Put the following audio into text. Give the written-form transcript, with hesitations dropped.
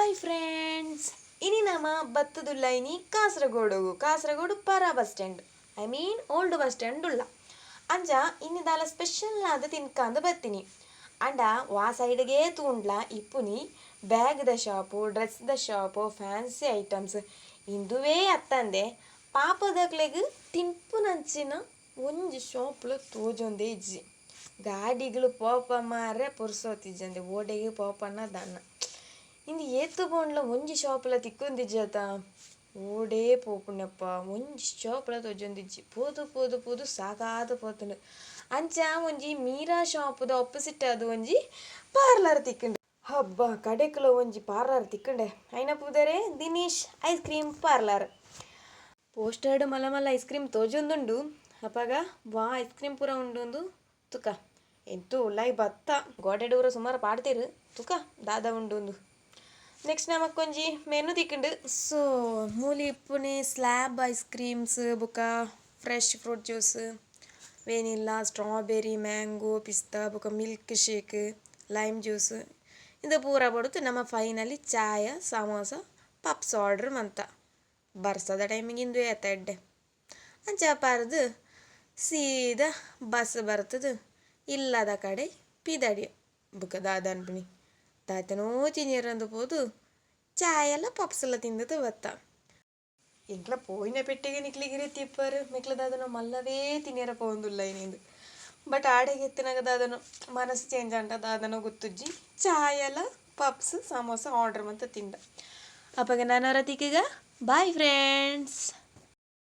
Hi friends, ಇನಿ ನಮ್ಮ ಬತ್ತದುಲ್ಲ ಇನಿ ಕಾಸರಗೋಡು ಪರ bus stand old bus stand ಉಳ್ಳ ಅಂಜ ಇನ್ನಿದಾಲ ಸ್ಪೆಷಲ್ ಆದ ತಿನ್ಕಂದು ಬರ್ತೀನಿ ಅಂಡ ವಾ ಸೈಡ್ಗೆ ತೂಂಡ್ಲ ಇಪ್ಪುನಿ ಬ್ಯಾಗ್ದ ಶಾಪು, ಡ್ರೆಸ್ದ ಶಾಪು, ಫ್ಯಾನ್ಸಿ ಐಟಮ್ಸ್ ಇಂದುವೇ ಅತ್ತಂದೆ ಪಾಪದಕ್ಲೆಗ್ ತಿನ್ಪು ನಂಚಿನ ಒಂಜಿ ಶಾಪ್ಲು ತೋಜೊಂದೇ ಇಜ್ಜಿ ಗಾಡಿಗಳು ಪೋಪ ಮಾರೆ ಪುರ್ಸೋತಿಜ್ಜಂದೆ ಓಡೆಗೆ ಪೋಪನ್ನ ದನ್ನ ಇಂದು ಏತು ಬೋಂಡ್ಲ ಒಂಜಿ ಶಾಪ್ಲ ತಿಕ್ಕೊಂದಿಜ್ಜತ ಓಡೇ ಪೋಪುಣ್ಣಪ್ಪ ಒಂಜಿ ಶಾಪ್ಲ ತೊಜೊಂದಿಜ್ಜಿ ಪೋದು ಸಾಕಾದ ಪೋತುಂಡು ಅಂಚ ಒಂಜಿ ಮೀರಾ ಶಾಪ್ದ ಆಪೋಸಿಟ್ ಅದು ಒಂಜಿ ಪಾರ್ಲರ್ ತಿಕ್ಕಂಡು ಹಬ್ಬ ಕಡೆಕುಲ ಒಂಜಿ ಪಾರ್ಲರ್ ತಿಕ್ಕಂಡೆ ಐನ ಪೂದರೆ ದಿನೇಶ್ ಐಸ್ ಕ್ರೀಮ್ ಪಾರ್ಲರ್ ಪೋಸ್ಟರ್ಡ್ ಮಲ್ಲ ಐಸ್ ಕ್ರೀಮ್ ತೋಜೊಂದುಂಡು ಅಪ್ಪಗ ವಾ ಐಸ್ ಕ್ರೀಮ್ ಪೂರ ಉಂಡು ತುಕ ಎಂಟು ಉಳ್ಳಾಯಿ ಬತ್ತ ಗೋಡೆಡೂರ ಸುಮಾರು ಪಾಡ್ತೀರು ತುಕ ದಾದ ಉಂಡು ನೆಕ್ಸ್ಟ್ ನಮಕೊಂಜಿ ಮೆನು ತಿಕ್ಕಂಡು ಸೊ ಮೂಲಿ ಇಪ್ಪುನೆ ಸ್ಲ್ಯಾಬ್ ಐಸ್ ಕ್ರೀಮ್ಸ್ ಬುಕ್ಕ fresh fruit juice vanilla strawberry mango ಪಿಸ್ತಾ ಬುಕ್ಕ ಮಿಲ್ಕ್ ಶೇಕ್ ಲೈಮ್ ಜ್ಯೂಸ್ ಇದು ಪೂರ ಬಡುತ್ತು ನಮ್ಮ ಫೈನಲಿ ಚಾಯ ಸಮೋಸ ಪಪ್ಸ್ ಆರ್ಡ್ರ್ ಮಂತ ಬರ್ಸದ ಟೈಮಿಗೆ ಇಂದು ಎಡ್ಡೆ ಅಂಚ ಪಾರ್ದು ಸೀದಾ ಬಸ್ ಬರ್ತದೆ ಇಲ್ಲದ ಕಡೆ ಪಿದಡಿ ಬುಕ್ಕ ದಾದನ್ ಬಿಣಿ ದಾತನೋ ತಿನ್ನೀರಂದು ಪೋದು ಚಾಯ್ ಎಲ್ಲ ಪಪ್ಸ್ ಎಲ್ಲ ತಿಂದದ್ದು ಬತ್ತ ಎಂಕ್ಲ ಪೋಯಿನ ಪೆಟ್ಟಿಗೆ ನಿಕ್ಲಿಗಿರಿ ತಿಪ್ಪರು ಮಿಕ್ಲ ದಾದನ ಮಲ್ಲವೇ ತಿನ್ನೀರ ಪೋಂದುಲ್ಲ ಏನಿಂದು ಬಟ್ ಆಡೆಗೆ ಎತ್ತಿನಾಗ ದಾದನು ಮನಸ್ಸು ಚೇಂಜ್ ಅಂಟ ದಾದನ ಗೊತ್ತುಜ್ಜಿ ಚಾಯ್ ಎಲ್ಲ ಪಪ್ಸ್ ಸಮೋಸ ಆರ್ಡರ್ ಅಂತ ತಿಂದ ಅಪ್ಪಗೆ ನಾನು ಅವರ ತಿಕ್ಕಿಗ ಬಾಯ್ ಫ್ರೆಂಡ್ಸ್.